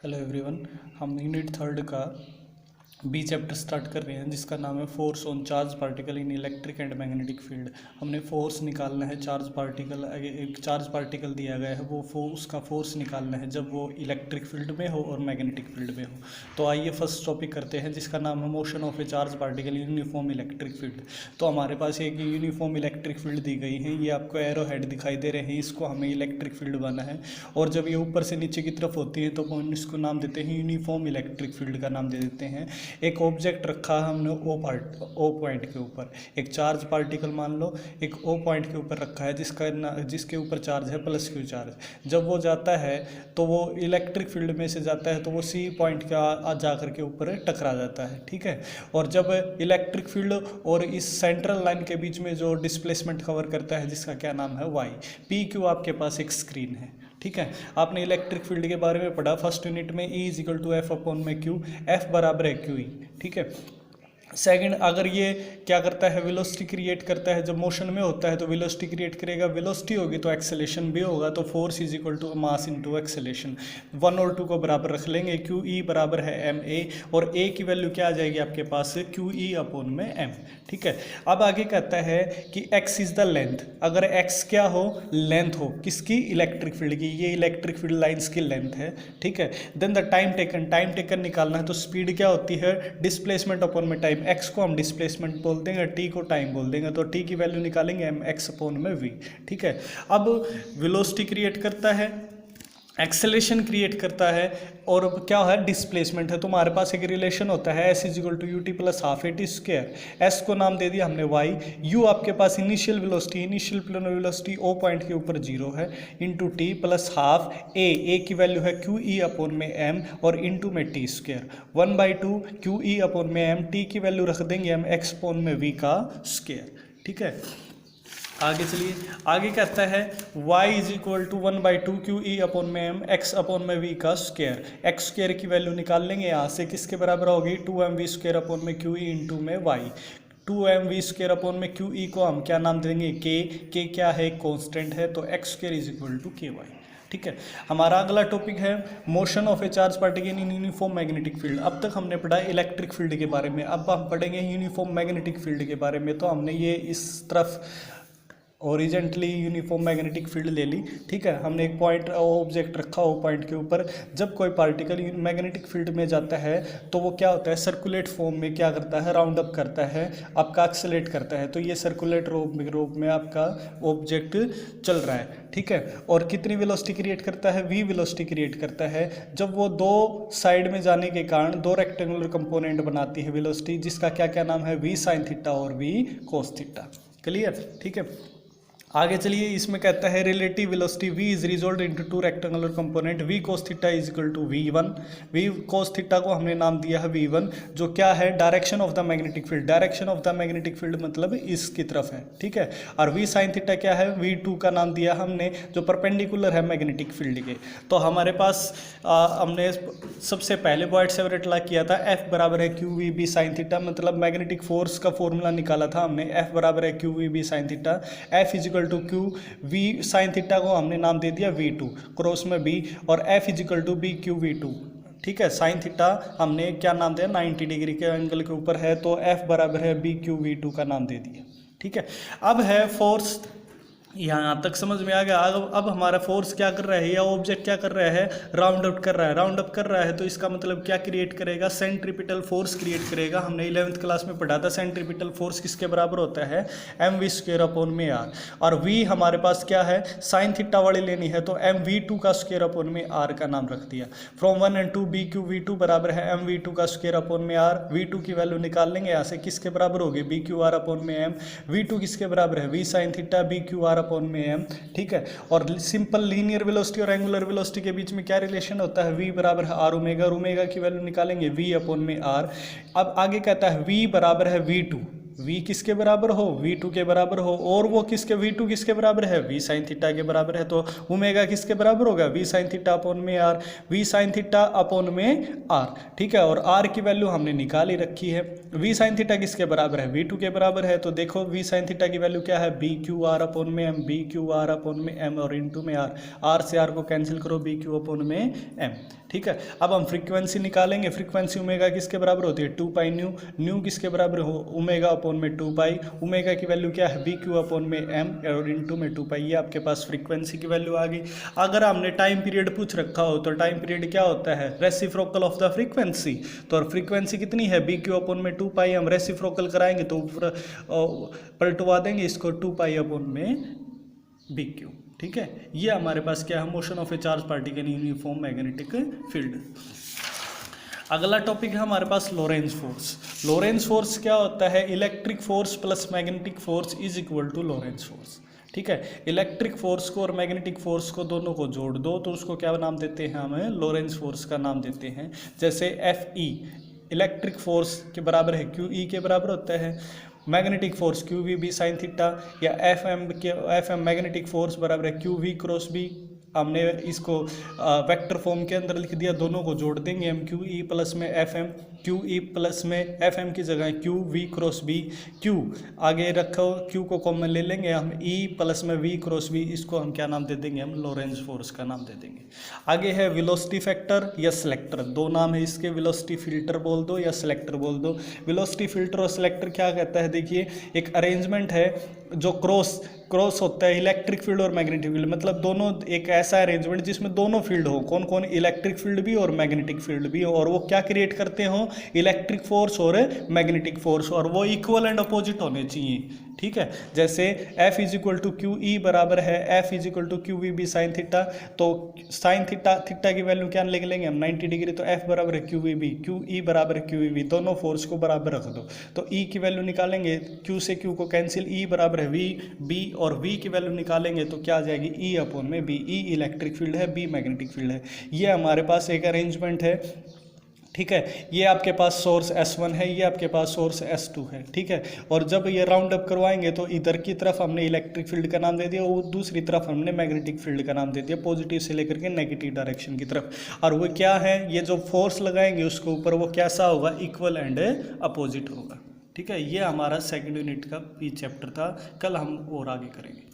Hello everyone. हम unit third का B chapter start कर रहे हैं जिसका नाम है force on charge particle in electric and magnetic field. हमने फोर्स निकालना है चार्ज पार्टिकल, एक चार्ज पार्टिकल दिया गया है वो उसका फोर्स निकालना है जब वो इलेक्ट्रिक फील्ड में हो और मैग्नेटिक फील्ड में हो। तो आइए फर्स्ट टॉपिक करते हैं जिसका नाम है motion of a charge particle in uniform electric field. तो हमारे पास एक यूनिफॉर्म इलेक्ट्रिक फील्ड दी गई है, ये आपको एरो हेड दिखाई दे रहे हैं, इसको हमें इलेक्ट्रिक फील्ड बना है। और जब ये ऊपर से नीचे की तरफ होती है तो हम इसको नाम देते हैं यूनिफॉर्म इलेक्ट्रिक फील्ड का नाम दे देते हैं। एक ऑब्जेक्ट रखा है हमने ओ पॉइंट के ऊपर, एक चार्ज पार्टिकल मान लो एक ओ पॉइंट के ऊपर रखा है जिसके ऊपर चार्ज है प्लस क्यू चार्ज। जब वो जाता है तो वो इलेक्ट्रिक फील्ड में से जाता है तो वो सी पॉइंट का जा करके ऊपर टकरा जाता है, ठीक है। और जब इलेक्ट्रिक फील्ड और इस सेंट्रल लाइन के बीच में जो डिस्प्लेसमेंट कवर करता है जिसका क्या नाम है वाई, पी क्यू आपके पास एक स्क्रीन है, ठीक है। आपने इलेक्ट्रिक फील्ड के बारे में पढ़ा फर्स्ट यूनिट में, E equal to F upon में क्यू, एफ बराबर है क्यू ई, ठीक है। सेकंड, अगर ये क्या करता है वेलोसिटी क्रिएट करता है, जब मोशन में होता है तो वेलोसिटी क्रिएट करेगा, वेलोसिटी होगी तो एक्सेलेरेशन भी होगा, तो force is equal to mass into acceleration. 1 और 2 को बराबर रख लेंगे, क्यू ई बराबर है एम ए, और ए की वैल्यू क्या आ जाएगी आपके पास क्यू ई अपॉन में एम, ठीक है। अब आगे कहता है कि एक्स इज द लेंथ, अगर एक्स क्या हो लेंथ हो किसकी इलेक्ट्रिक फील्ड की, ये इलेक्ट्रिक फील्ड लाइंस की लेंथ है, ठीक है। देन द टाइम टेकन निकालना है, तो स्पीड क्या होती है डिस्प्लेसमेंट अपॉन में टाइम, एक्स को हम डिस्प्लेसमेंट बोल देंगे, टी को टाइम बोल देंगे, तो टी की वैल्यू निकालेंगे एम एक्स अपॉन में वी, ठीक है। अब वेलोसिटी क्रिएट करता है, एक्सेलेरेशन क्रिएट करता है, और क्या है डिस्प्लेसमेंट है, तो हमारे पास एक रिलेशन होता है S is equal to U T plus half A T square. S को नाम दे दिया हमने वाई, यू आपके पास initial planar velocity O point के ऊपर 0 है, into T plus half A की वैल्यू है क्यू ई अपॉन में एम, और इंटू में T square 1/2 Q E upon में एम, टी की वैल्यू रख देंगे हम एक्स अपॉन में वी का स्क्वायर, ठीक है। आगे चलिए, आगे कहता है y is equal to 1/2 Q E upon में एम एक्स अपॉन में वी का स्क्वायर, एक्स स्क्वायर की वैल्यू निकाल लेंगे यहाँ से, किसके बराबर होगी 2mv स्क्वायर अपॉन में क्यू ई इंटू में y। 2mv स्क्वायर अपॉन में क्यू ई को हम क्या नाम देंगे के क्या है कॉन्स्टेंट है, तो X square is equal to K Y, ठीक है। हमारा अगला टॉपिक है motion of a charge particle in uniform magnetic field. अब तक हमने पढ़ा इलेक्ट्रिक फील्ड के बारे में, अब हम पढ़ेंगे यूनिफॉर्म मैग्नेटिक फील्ड के बारे में। तो हमने ये इस तरफ ओरिजेंटली यूनिफॉर्म मैग्नेटिक फील्ड ले ली, ठीक है। हमने एक पॉइंट ऑब्जेक्ट रखा हो पॉइंट के ऊपर, जब कोई पार्टिकल मैग्नेटिक फील्ड में जाता है तो वो क्या होता है सर्कुलेट फॉर्म में क्या करता है राउंड अप करता है, आपका एक्सेलेरेट करता है, तो ये सर्कुलेट रूप में आपका ऑब्जेक्ट चल रहा है, ठीक है। और कितनी वेलोसिटी क्रिएट करता है वी वेलोसिटी क्रिएट करता है, जब वो दो साइड में जाने के कारण दो रेक्टेंगुलर कंपोनेंट बनाती है वेलोसिटी, जिसका क्या क्या नाम है वी साइन थीटा और वी कोस थीटा, क्लियर, ठीक है। आगे चलिए, इसमें कहता है relative velocity v is resolve into 2 rectangular component v cos theta is equal to v1। v cos theta को हमने नाम दिया है v1, जो क्या है direction of the magnetic field, direction of the magnetic field मतलब इसकी तरफ है, ठीक है। और v sin थीटा क्या है v2 का नाम दिया हमने, जो परपेंडिकुलर है मैग्नेटिक फील्ड के। तो हमारे पास हमने सबसे पहले पॉइंट से अप्लाई किया था f बराबर है Q V B sine theta, मतलब मैग्नेटिक फोर्स का फॉर्मूला निकाला था हमने, f बराबर है Q V B sine theta, f is to Q V sine theta को हमने नाम दे दिया v2 क्रॉस में b, और f equal to B Q v2, ठीक है। साइन थीटा हमने क्या नाम दिया 90 डिग्री के एंगल के ऊपर है, तो f बराबर है बी क्यू v2 का नाम दे दिया, ठीक है। अब है फोर्स, यहाँ तक समझ में आ गया। अब हमारा फोर्स क्या कर रहा है, या ऑब्जेक्ट क्या कर रहा है राउंड अप कर रहा है, राउंड अप कर रहा है, तो इसका मतलब क्या क्रिएट करेगा सेंट्रीपिटल फोर्स क्रिएट करेगा। हमने 11th क्लास में पढ़ा था सेंट्रीपिटल फोर्स किसके बराबर होता है एम वी स्क्वायर अपॉन में आर, और v हमारे पास क्या है साइन थीटा वाली लेनी है, तो एम वी टू का स्क्वायर अपॉन में आर का नाम रख दिया। From 1 and 2 B Q V two बराबर है एम वी टू का स्क्वायर अपॉन में आर, v2 की वैल्यू निकाल लेंगे यहाँ से, किसके बराबर होगी बी क्यू आर अपॉन में एम, v2 किसके बराबर है V sine theta B Q R upon में एम, ठीक है। और सिंपल लीनियर वेलोसिटी और एंगुलर वेलोसिटी के बीच में क्या रिलेशन होता है v बराबर है आर ओमेगा, और ओमेगा की वैल्यू निकालेंगे v अपॉन में आर। अब आगे कहता है v बराबर है v2, v किसके बराबर हो, v2 के बराबर हो, और वो किसके v2 किसके बराबर है, v साइन थीटा के बराबर है, तो ओमेगा किसके बराबर होगा, v साइन थीटा अपॉन में r, v sine theta upon में r, ठीक है। और r की वैल्यू हमने निकाल ही रखी है। v साइन थीटा किसके बराबर है, v2 के बराबर है, तो देखो v साइन थीटा की वैल्यू क्या है, बी क्यू आर अपॉन में m, B Q R upon में m और इनटू में r से r को कैंसिल करो, बी क्यू अपॉन में m, ठीक है। अब हम फ्रीक्वेंसी निकालेंगे, फ्रीक्वेंसी ओमेगा किसके बराबर होती है, 2 पाई न्यू, न्यू किसके बराबर हो, ओमेगा अपॉन में 2 पाई, ओमेगा की वैल्यू क्या है, बी क्यू अपॉन में m और इनटू में 2 पाई, ये आपके पास फ्रीक्वेंसी की वैल्यू आ गई। अगर हमने टाइम पीरियड पूछ रखा हो तो टाइम पीरियड क्या होता है, रेसिप्रोकल ऑफ द फ्रीक्वेंसी, तो फ्रीक्वेंसी कितनी है, बी क्यू अपॉन में 2 पाई, हम रेसिप्रोकल कराएंगे तो पलटवा देंगे इसको 2 पाई अपॉन में बी क्यू, ठीक है। ये हमारे पास क्या है, motion of a charge particle in uniform magnetic field. अगला टॉपिक है हमारे पास लोरेंज फोर्स। लोरेंज फोर्स क्या होता है, electric force plus magnetic force is equal to Lorentz force, ठीक है। इलेक्ट्रिक फोर्स को और मैग्नेटिक फोर्स को दोनों को जोड़ दो तो उसको क्या नाम देते हैं, हमें लोरेंज फोर्स का नाम देते हैं। जैसे एफ ई इलेक्ट्रिक फोर्स के बराबर है, क्यू ई के बराबर होता है, magnetic force Q V B sine theta, या एफ एम मैग्नेटिक फोर्स बराबर है क्यू वी क्रॉस बी। हमने इसको वेक्टर फॉर्म के अंदर लिख दिया, दोनों को जोड़ देंगे हम, क्यू ई प्लस में F M, Q E plus में एफ एम की जगह Q V cross B, Q आगे रखो, क्यू को कॉमन ले लेंगे हम, ई प्लस में वी क्रॉस बी, इसको हम क्या नाम दे देंगे, हम लोरेंज फोर्स का नाम दे देंगे। आगे है वेलोसिटी फैक्टर या सिलेक्टर, दो नाम है इसके, वेलोसिटी फिल्टर बोल दो या सिलेक्टर बोल दो। वेलोसिटी फिल्टर और सिलेक्टर क्या कहता है, देखिए एक अरेंजमेंट है जो क्रॉस होता है इलेक्ट्रिक फील्ड और मैग्नेटिक फील्ड, मतलब दोनों एक ऐसा अरेंजमेंट जिसमें दोनों फील्ड हो, कौन कौन, इलेक्ट्रिक फील्ड भी और मैग्नेटिक फील्ड भी, और वो क्या क्रिएट करते हो, इलेक्ट्रिक फोर्स और मैग्नेटिक फोर्स, और वो इक्वल एंड अपोजिट होने चाहिए, ठीक है। जैसे F is equal to Q E बराबर है F is equal to Q V B sine theta, तो साइन थीटा की वैल्यू क्या लिख लेंगे हम, 90 डिग्री, तो F बराबर है Q V B, Q E बराबर है क्यू वी बी, दोनों फोर्स को बराबर रख दो, तो E की वैल्यू निकालेंगे, Q से Q को कैंसिल, E बराबर है V B, और V की वैल्यू निकालेंगे तो क्या आ जाएगी, E अपॉन में B, E इलेक्ट्रिक फील्ड है, B मैग्नेटिक फील्ड है। ये हमारे पास एक अरेंजमेंट है, ठीक है। ये आपके पास सोर्स S1 है, ये आपके पास सोर्स S2 है, ठीक है। और जब ये राउंड अप करवाएंगे तो इधर की तरफ हमने इलेक्ट्रिक फील्ड का नाम दे दिया और दूसरी तरफ हमने मैग्नेटिक फील्ड का नाम दे दिया, पॉजिटिव से लेकर के नेगेटिव डायरेक्शन की तरफ। और वो क्या है, ये जो फोर्स लगाएंगे उसके ऊपर वो कैसा होगा, इक्वल एंड अपोजिट होगा, ठीक है। ये हमारा सेकेंड यूनिट का पी चैप्टर था, कल हम और आगे करेंगे।